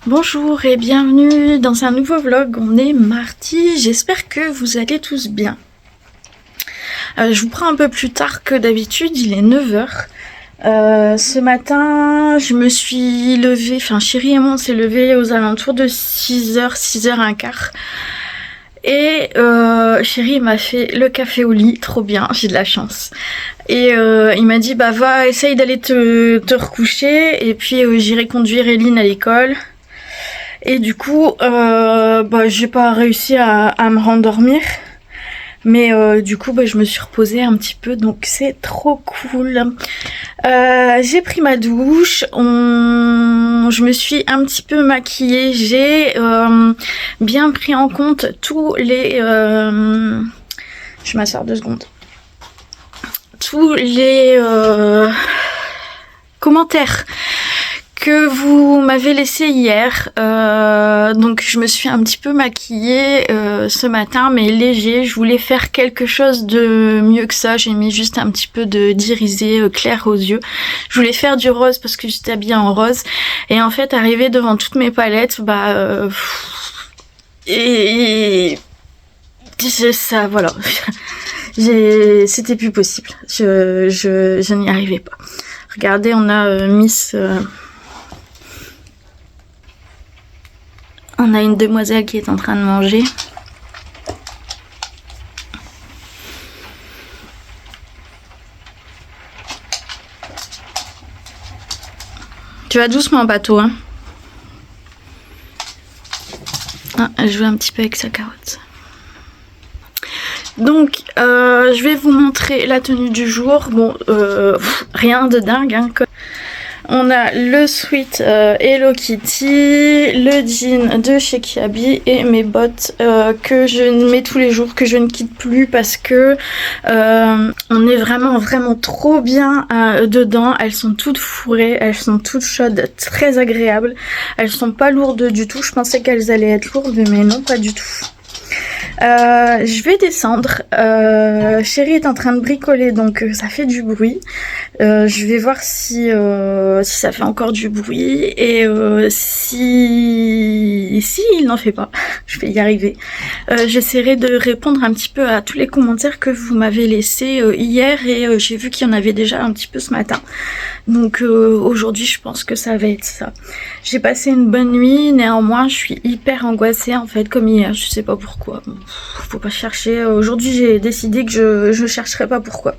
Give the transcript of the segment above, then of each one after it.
Bonjour et bienvenue dans un nouveau vlog. On est mardi, j'espère que vous allez tous bien. Je vous prends un peu plus tard que d'habitude, il est 9 h. Ce matin, je me suis levée, enfin chérie et moi on s'est levés aux alentours de 6 h, 6 h 15. Et chérie m'a fait le café au lit, trop bien, j'ai de la chance. Et il m'a dit bah va, essaye d'aller te recoucher et puis j'irai conduire Eline à l'école. Et du coup, j'ai pas réussi à me rendormir. Mais du coup, je me suis reposée un petit peu, donc c'est trop cool. J'ai pris ma douche, je me suis un petit peu maquillée. J'ai bien pris en compte tous les... Je m'assois 2 secondes. Tous les commentaires que vous m'avez laissé hier, donc je me suis un petit peu maquillée ce matin, mais léger. Je voulais faire quelque chose de mieux que ça. J'ai mis juste un petit peu d'irisé clair aux yeux. Je voulais faire du rose parce que j'étais habillée en rose, et en fait arrivé devant toutes mes palettes, ça voilà, c'était plus possible. Je n'y arrivais pas. Regardez, on a Miss. On a une demoiselle qui est en train de manger. Tu vas doucement, bateau, hein. Ah, elle joue un petit peu avec sa carotte. Donc, je vais vous montrer la tenue du jour. Bon, rien de dingue, hein. On a le sweat Hello Kitty, le jean de chez Kiabi et mes bottes que je mets tous les jours, que je ne quitte plus parce que on est vraiment trop bien dedans. Elles sont toutes fourrées, elles sont toutes chaudes, très agréables. Elles sont pas lourdes du tout. Je pensais qu'elles allaient être lourdes, mais non, pas du tout. Je vais descendre. Chérie est en train de bricoler, donc ça fait du bruit. Je vais voir si ça fait encore du bruit, et si il n'en fait pas, je vais y arriver. J'essaierai de répondre un petit peu à tous les commentaires que vous m'avez laissés hier, et j'ai vu qu'il y en avait déjà un petit peu ce matin. Donc aujourd'hui, je pense que ça va être ça. J'ai passé une bonne nuit, néanmoins je suis hyper angoissée en fait, comme hier, je sais pas pourquoi. Bon, faut pas chercher. Aujourd'hui j'ai décidé que je chercherai pas pourquoi.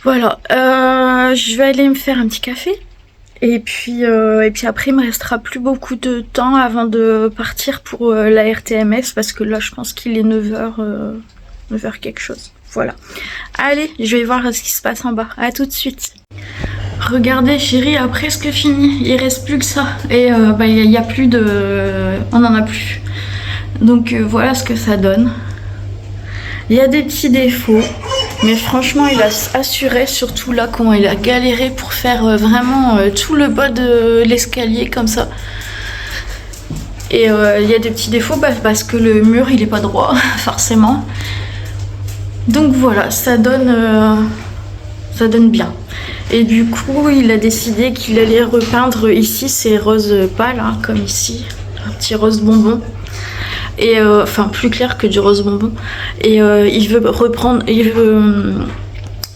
Voilà, je vais aller me faire un petit café. Et puis après il me restera plus beaucoup de temps avant de partir pour la RTMS, parce que là je pense qu'il est 9 h, 9 h quelque chose. Voilà. Allez, je vais voir ce qui se passe en bas. À tout de suite. Regardez, chérie a presque fini. Il reste plus que ça. Et il y a plus de... On n'en a plus. Donc voilà ce que ça donne. Il y a des petits défauts. Mais franchement, il a assuré, surtout là, comment il a galéré pour faire vraiment tout le bas de l'escalier comme ça. Et il y a des petits défauts parce que le mur, il est pas droit, forcément. Donc voilà, ça donne bien. Et du coup, il a décidé qu'il allait repeindre ici, ces roses pâles, hein, comme ici, un petit rose bonbon. Et enfin plus clair que du rose bonbon. Et il veut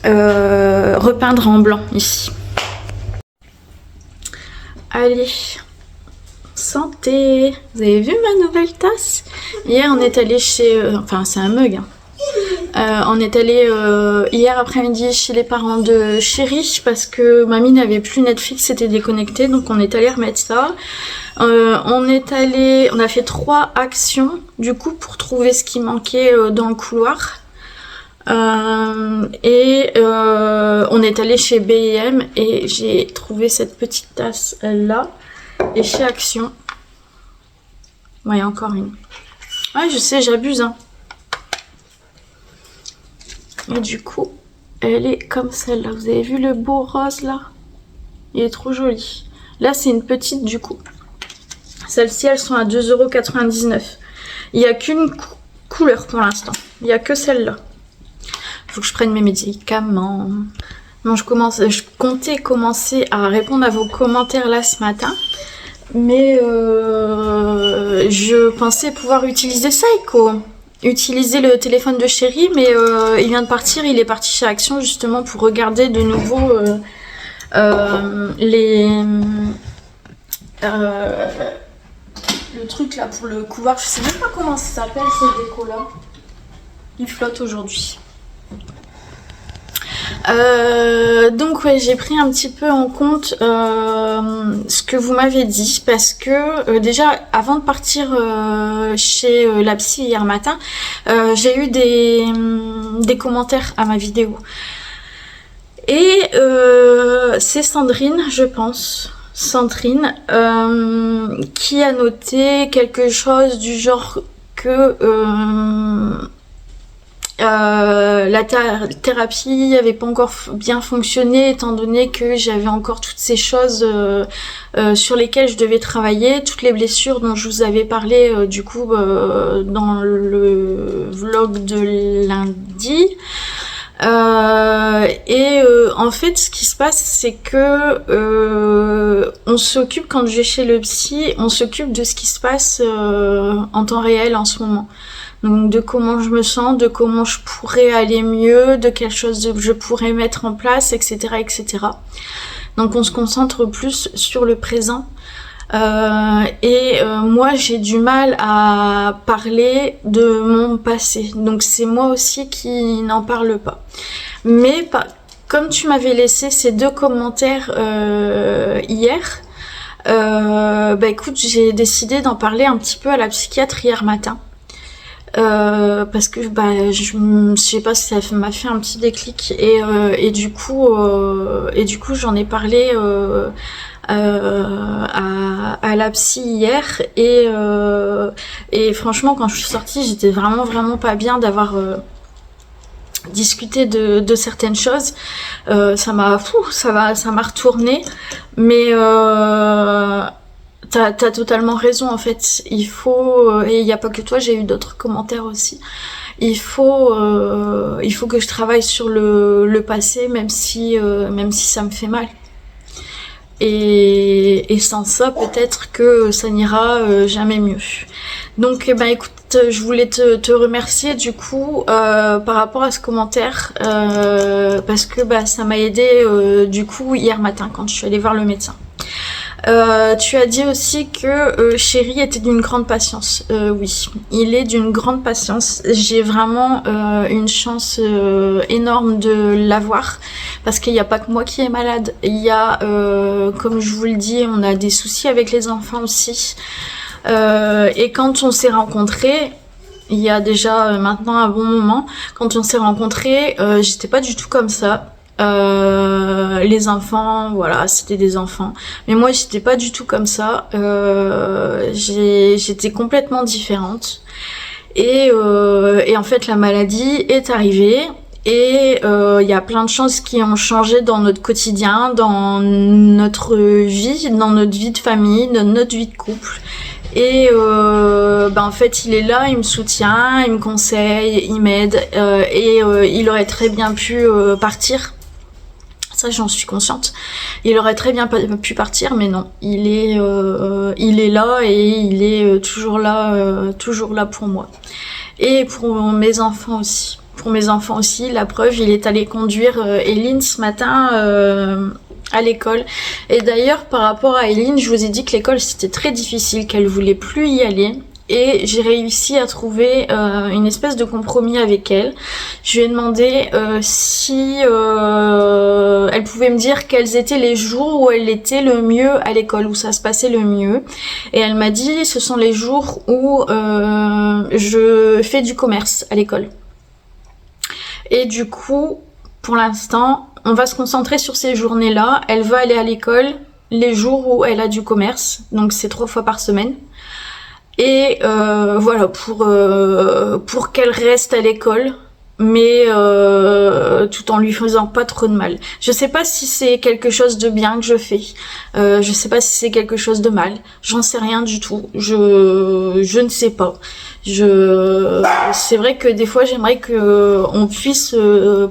repeindre en blanc ici. Allez, santé. Vous avez vu ma nouvelle tasse? Hier on est allé chez... enfin c'est un mug, hein. On est allé hier après-midi chez les parents de chérie parce que mamie n'avait plus Netflix, c'était déconnecté, donc on est allé remettre ça. On a fait 3 actions du coup pour trouver ce qui manquait dans le couloir. On est allé chez B&M et j'ai trouvé cette petite tasse là. Et chez Action, il y a encore une. Ouais, je sais, j'abuse, hein. Et du coup, elle est comme celle-là. Vous avez vu le beau rose là? Il est trop joli. Là, c'est une petite du coup. Celles-ci, elles sont à 2,99 €. Il n'y a qu'une couleur pour l'instant. Il n'y a que celle-là. Faut que je prenne mes médicaments. Bon, je comptais commencer à répondre à vos commentaires là ce matin, mais je pensais pouvoir utiliser Saiko. Utiliser le téléphone de chéri, mais il vient de partir, il est parti chez Action justement pour regarder de nouveau le truc là pour le couloir. Je sais même pas comment ça s'appelle ces décos là. Il flotte aujourd'hui. Donc ouais, j'ai pris un petit peu en compte ce que vous m'avez dit parce que déjà avant de partir chez la psy hier matin, j'ai eu des commentaires à ma vidéo et c'est Sandrine, je pense. Sandrine qui a noté quelque chose du genre que la thérapie avait pas encore bien fonctionné étant donné que j'avais encore toutes ces choses sur lesquelles je devais travailler, toutes les blessures dont je vous avais parlé du coup dans le vlog de lundi. En fait ce qui se passe c'est que on s'occupe quand je vais chez le psy, on s'occupe de ce qui se passe en temps réel en ce moment. Donc de comment je me sens, de comment je pourrais aller mieux, de quelle chose je pourrais mettre en place, etc., etc. Donc on se concentre plus sur le présent. Moi j'ai du mal à parler de mon passé. Donc c'est moi aussi qui n'en parle pas. Mais comme tu m'avais laissé ces 2 commentaires hier, écoute, j'ai décidé d'en parler un petit peu à la psychiatre hier matin. Parce que je sais pas si ça m'a fait un petit déclic et du coup j'en ai parlé à la psy hier et franchement quand je suis sortie j'étais vraiment pas bien d'avoir discuté de certaines choses. Ça m'a retourné, mais T'as totalement raison en fait. Il faut et il n'y a pas que toi, j'ai eu d'autres commentaires aussi. Il faut que je travaille sur le passé, même si ça me fait mal. Et sans ça, peut-être que ça n'ira jamais mieux. Donc, écoute, je voulais te remercier du coup par rapport à ce commentaire parce que ça m'a aidé du coup hier matin quand je suis allée voir le médecin. Tu as dit aussi que Chéri était d'une grande patience. Oui, il est d'une grande patience. J'ai vraiment une chance énorme de l'avoir parce qu'il n'y a pas que moi qui est malade. Il y a, comme je vous le dis, on a des soucis avec les enfants aussi. Et quand on s'est rencontrés, il y a déjà maintenant un bon moment, quand on s'est rencontrés, j'étais pas du tout comme ça. Les enfants, voilà, c'était des enfants. Mais moi, j'étais pas du tout comme ça. J'étais complètement différente. Et en fait, la maladie est arrivée. Et il y a plein de choses qui ont changé dans notre quotidien, dans notre vie de famille, dans notre vie de couple. Et en fait il est là, il me soutient, il me conseille, il m'aide il aurait très bien pu partir. Ça, j'en suis consciente. Il aurait très bien pu partir, mais non. Il est là et il est toujours là pour moi. Et pour mes enfants aussi. Pour mes enfants aussi, la preuve, il est allé conduire Eline ce matin à l'école. Et d'ailleurs, par rapport à Eline, je vous ai dit que l'école c'était très difficile, qu'elle voulait plus y aller. Et j'ai réussi à trouver une espèce de compromis avec elle. Je lui ai demandé si elle pouvait me dire quels étaient les jours où elle était le mieux à l'école, où ça se passait le mieux. Et elle m'a dit ce sont les jours où je fais du commerce à l'école. Et du coup, pour l'instant, on va se concentrer sur ces journées-là. Elle va aller à l'école les jours où elle a du commerce, donc c'est 3 fois par semaine. Et voilà, pour qu'elle reste à l'école, mais tout en lui faisant pas trop de mal. Je sais pas si c'est quelque chose de bien que je fais. Je sais pas si c'est quelque chose de mal. J'en sais rien du tout. Je ne sais pas. C'est vrai que des fois j'aimerais que on puisse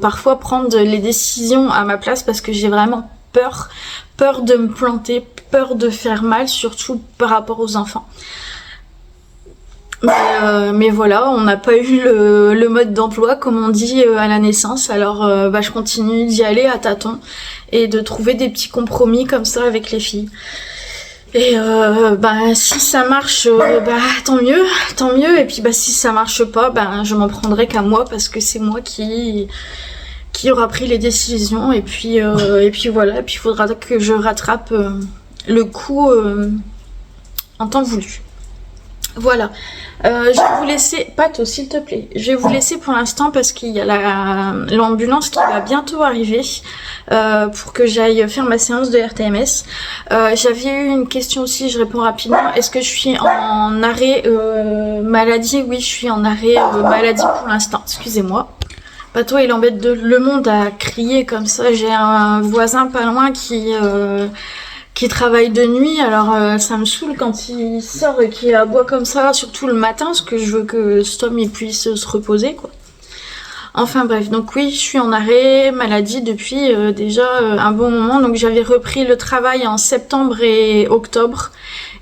parfois prendre les décisions à ma place parce que j'ai vraiment peur de me planter, peur de faire mal, surtout par rapport aux enfants. Mais voilà, on n'a pas eu le mode d'emploi comme on dit à la naissance, alors je continue d'y aller à tâtons et de trouver des petits compromis comme ça avec les filles. Et si ça marche, tant mieux. Et puis si ça marche pas, je m'en prendrai qu'à moi parce que c'est moi qui aura pris les décisions. Et puis voilà, et puis il faudra que je rattrape le coup en temps voulu. Voilà, je vais vous laisser, Pato s'il te plaît, je vais vous laisser pour l'instant parce qu'il y a l'ambulance qui va bientôt arriver pour que j'aille faire ma séance de RTMS. J'avais eu une question aussi, je réponds rapidement, est-ce que je suis en arrêt maladie? Oui, je suis en arrêt maladie pour l'instant, excusez-moi. Pato il embête le monde à crier comme ça, j'ai un voisin pas loin qui travaille de nuit, alors ça me saoule quand il sort et qu'il aboie comme ça, surtout le matin, parce que je veux que Stom il puisse se reposer, quoi. Enfin bref, donc oui, je suis en arrêt maladie depuis déjà un bon moment, donc j'avais repris le travail en septembre et octobre,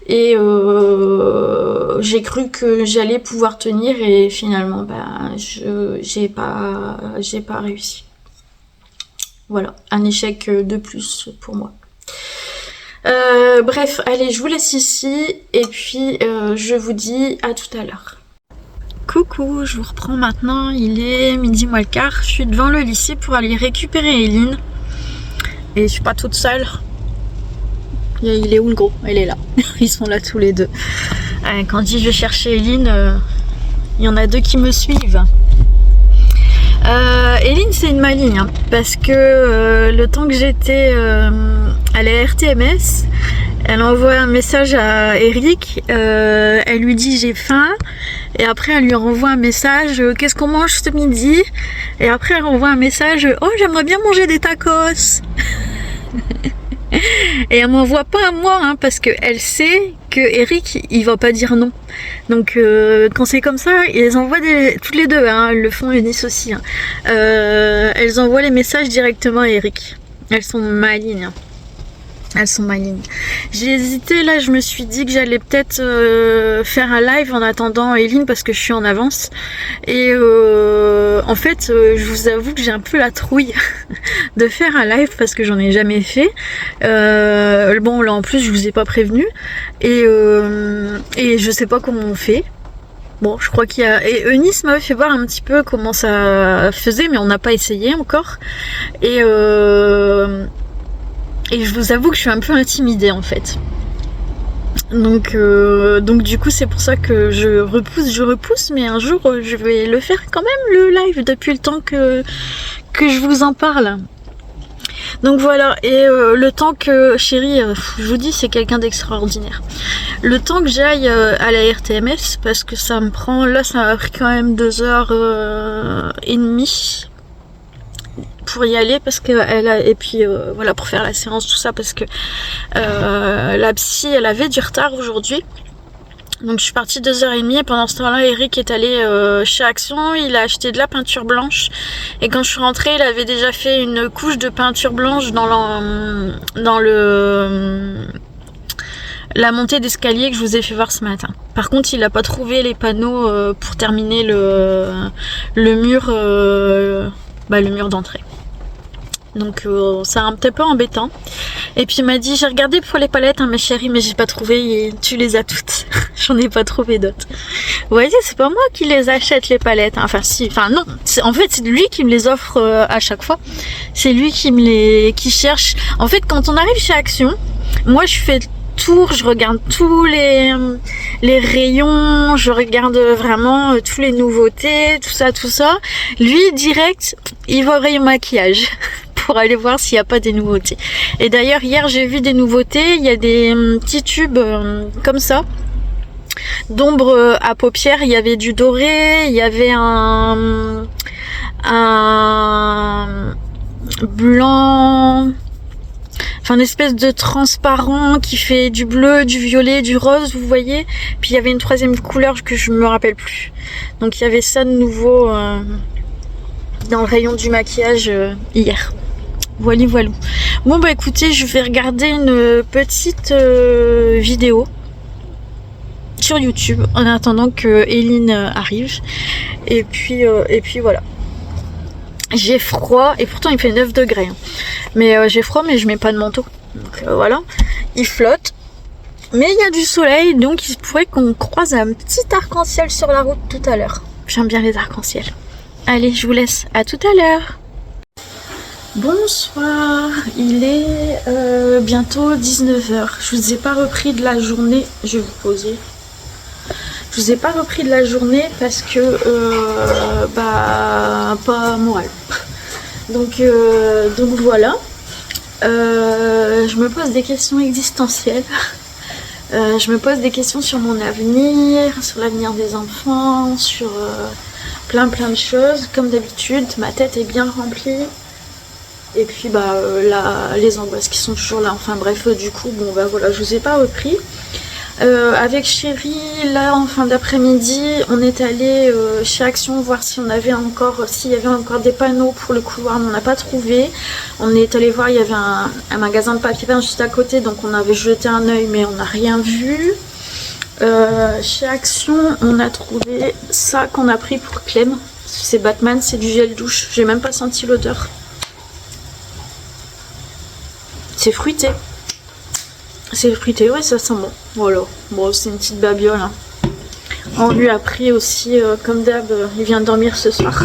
et j'ai cru que j'allais pouvoir tenir, et finalement, j'ai pas réussi. Voilà, un échec de plus pour moi. Bref, allez, je vous laisse ici et puis je vous dis à tout à l'heure. Coucou, je vous reprends maintenant, il est midi moins le quart, je suis devant le lycée pour aller récupérer Eline et je suis pas toute seule. Il est où le gros? Elle est là, ils sont là tous les deux. Quand je dis je vais chercher Eline, il y en a deux qui me suivent. Eline c'est une maligne hein, parce que le temps que j'étais à la RTMS, elle envoie un message à Eric, elle lui dit j'ai faim, et après elle lui renvoie un message qu'est-ce qu'on mange ce midi, et après elle renvoie un message oh j'aimerais bien manger des tacos. Et elle m'envoie pas à moi hein, parce que elle sait que Eric il va pas dire non. Donc quand c'est comme ça, elles envoient toutes les deux, hein, elles le font Eunice aussi. Hein. Elles envoient les messages directement à Eric. Elles sont malignes. Elles sont malignes. J'ai hésité, là je me suis dit que j'allais peut-être faire un live en attendant Eline parce que je suis en avance. Et en fait, je vous avoue que j'ai un peu la trouille de faire un live parce que j'en ai jamais fait. Bon là en plus je vous ai pas prévenu. Et je sais pas comment on fait. Bon, je crois qu'il y a... Et Eunice m'avait fait voir un petit peu comment ça faisait, mais on n'a pas essayé encore. Et je vous avoue que je suis un peu intimidée en fait. Donc du coup c'est pour ça que je repousse, mais un jour je vais le faire quand même le live depuis le temps que je vous en parle. Donc voilà, et le temps que, chérie, je vous dis c'est quelqu'un d'extraordinaire. Le temps que j'aille à la RTMS, parce que ça me prend, là ça m'a pris quand même 2h30 pour y aller parce que et puis voilà pour faire la séance tout ça parce que la psy elle avait du retard aujourd'hui, donc je suis partie 2h30 et pendant ce temps-là Eric est allé chez Action, il a acheté de la peinture blanche et quand je suis rentrée il avait déjà fait une couche de peinture blanche dans la montée d'escalier que je vous ai fait voir ce matin. Par contre il n'a pas trouvé les panneaux pour terminer le mur le mur d'entrée. Donc c'est un petit peu embêtant. Et puis il m'a dit j'ai regardé pour les palettes hein, mes chéris, mais j'ai pas trouvé, et tu les as toutes. J'en ai pas trouvé d'autres. Vous voyez, c'est pas moi qui les achète les palettes. Enfin si, enfin non. En fait c'est lui qui me les offre à chaque fois. C'est lui qui cherche. En fait quand on arrive chez Action, moi je fais tour, je regarde tous les rayons, je regarde vraiment toutes les nouveautés, tout ça. Lui direct, il va au rayon maquillage pour aller voir s'il n'y a pas des nouveautés. Et d'ailleurs hier j'ai vu des nouveautés, il y a des petits tubes comme ça d'ombre à paupières, il y avait du doré, il y avait un un blanc, enfin une espèce de transparent qui fait du bleu, du violet, du rose, vous voyez. Puis il y avait une troisième couleur que je me rappelle plus. Donc il y avait ça de nouveau dans le rayon du maquillage hier. Voilà, voilà. Bon bah écoutez, je vais regarder une petite vidéo sur YouTube en attendant que Eline arrive. Et puis voilà. J'ai froid et pourtant il fait 9 degrés. Hein. Mais j'ai froid mais je mets pas de manteau. Donc voilà. Il flotte. Mais il y a du soleil donc il se pourrait qu'on croise un petit arc-en-ciel sur la route tout à l'heure. J'aime bien les arcs-en-ciel. Allez, je vous laisse. À tout à l'heure. Bonsoir, il est bientôt 19h. Je vous ai pas repris de la journée. Je vais vous poser. Je vous ai pas repris de la journée parce que pas moral. Donc voilà. Je me pose des questions existentielles. Je me pose des questions sur mon avenir, sur l'avenir des enfants, sur plein de choses. Comme d'habitude, ma tête est bien remplie. Et puis les angoisses qui sont toujours là. Enfin bref, du coup, bon bah voilà, je vous ai pas repris. Avec Chéri, là en fin d'après-midi, on est allé chez Action voir s'il y avait encore des panneaux pour le couloir, mais on n'a pas trouvé. On est allé voir, il y avait un magasin de papier peint juste à côté, donc on avait jeté un œil, mais on n'a rien vu. Chez Action, on a trouvé ça qu'on a pris pour Clem. C'est Batman, c'est du gel douche. J'ai même pas senti l'odeur. C'est fruité. C'est fruité, ouais, ça sent bon. Voilà. Bon, c'est une petite babiole. Hein. On lui a pris aussi, comme d'hab, il vient de dormir ce soir,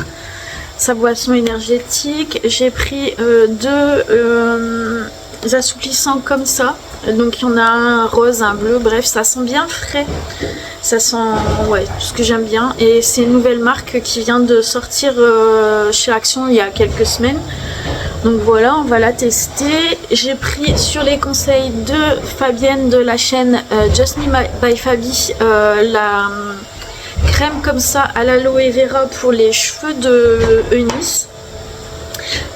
sa boisson énergétique. J'ai pris deux assouplissants comme ça. Donc il y en a un rose, un bleu, bref, ça sent bien frais. Ça sent, ouais, tout ce que j'aime bien. Et c'est une nouvelle marque qui vient de sortir chez Action il y a quelques semaines. Donc voilà, on va la tester. J'ai pris sur les conseils de Fabienne de la chaîne Just Me by Fabi la crème comme ça à l'aloe vera pour les cheveux de Eunice.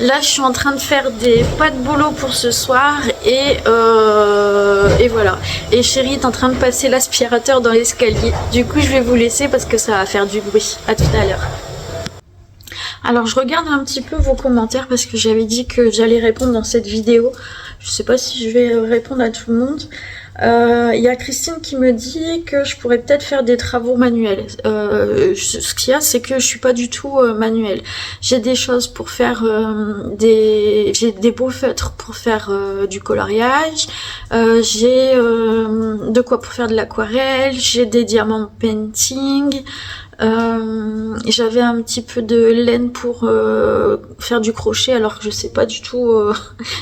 Là, je suis en train de faire des pâtes bolo pour ce soir et voilà. Et Chéri est en train de passer l'aspirateur dans l'escalier. Du coup, je vais vous laisser parce que ça va faire du bruit. À tout à l'heure. Alors, je regarde un petit peu vos commentaires parce que j'avais dit que j'allais répondre dans cette vidéo. Je sais pas si je vais répondre à tout le monde. Il y a Christine qui me dit que je pourrais peut-être faire des travaux manuels. Ce qu'il y a, c'est que je suis pas du tout manuelle. J'ai des choses pour faire j'ai des beaux feutres pour faire du coloriage. J'ai de quoi pour faire de l'aquarelle. J'ai des diamants painting. J'avais un petit peu de laine pour faire du crochet alors que je sais pas du tout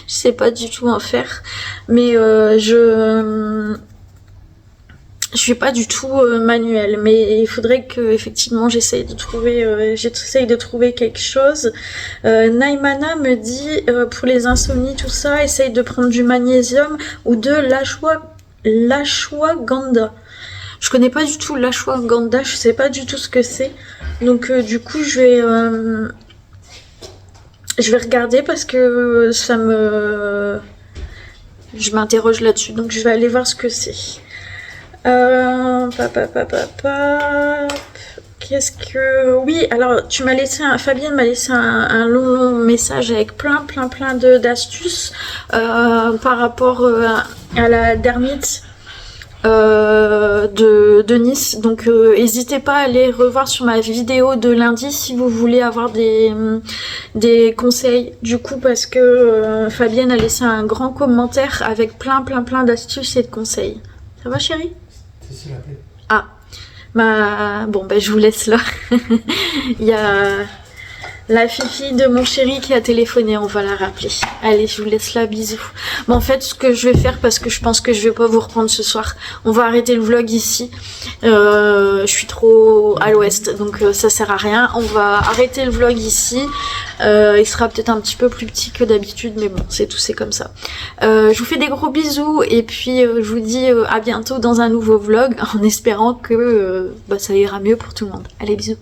je sais pas du tout en faire, mais je suis pas du tout manuelle, mais il faudrait que effectivement j'essaye de trouver quelque chose. Naimana me dit pour les insomnies tout ça, essaye de prendre du magnésium ou de l'ashwagandha. Je connais pas du tout l'ashwagandha, je sais pas du tout ce que c'est. Donc du coup je vais regarder parce que je m'interroge là-dessus. Donc je vais aller voir ce que c'est. Qu'est-ce que... Oui, alors Fabienne m'a laissé un long message avec plein d'astuces par rapport à la dermite. De Nice, donc n'hésitez pas à aller revoir sur ma vidéo de lundi si vous voulez avoir des conseils, du coup, parce que Fabienne a laissé un grand commentaire avec plein d'astuces et de conseils. Ça va, chérie? C'est la plaie. Ah, bon, je vous laisse là. Il y a la fifi de mon chéri qui a téléphoné, on va la rappeler. Allez, je vous laisse là, bisous. Bon, en fait, ce que je vais faire, parce que je pense que je vais pas vous reprendre ce soir, on va arrêter le vlog ici. Je suis trop à l'ouest, donc ça sert à rien. On va arrêter le vlog ici. Il sera peut-être un petit peu plus petit que d'habitude, mais bon, c'est comme ça. Je vous fais des gros bisous, et puis je vous dis à bientôt dans un nouveau vlog, en espérant que ça ira mieux pour tout le monde. Allez, bisous.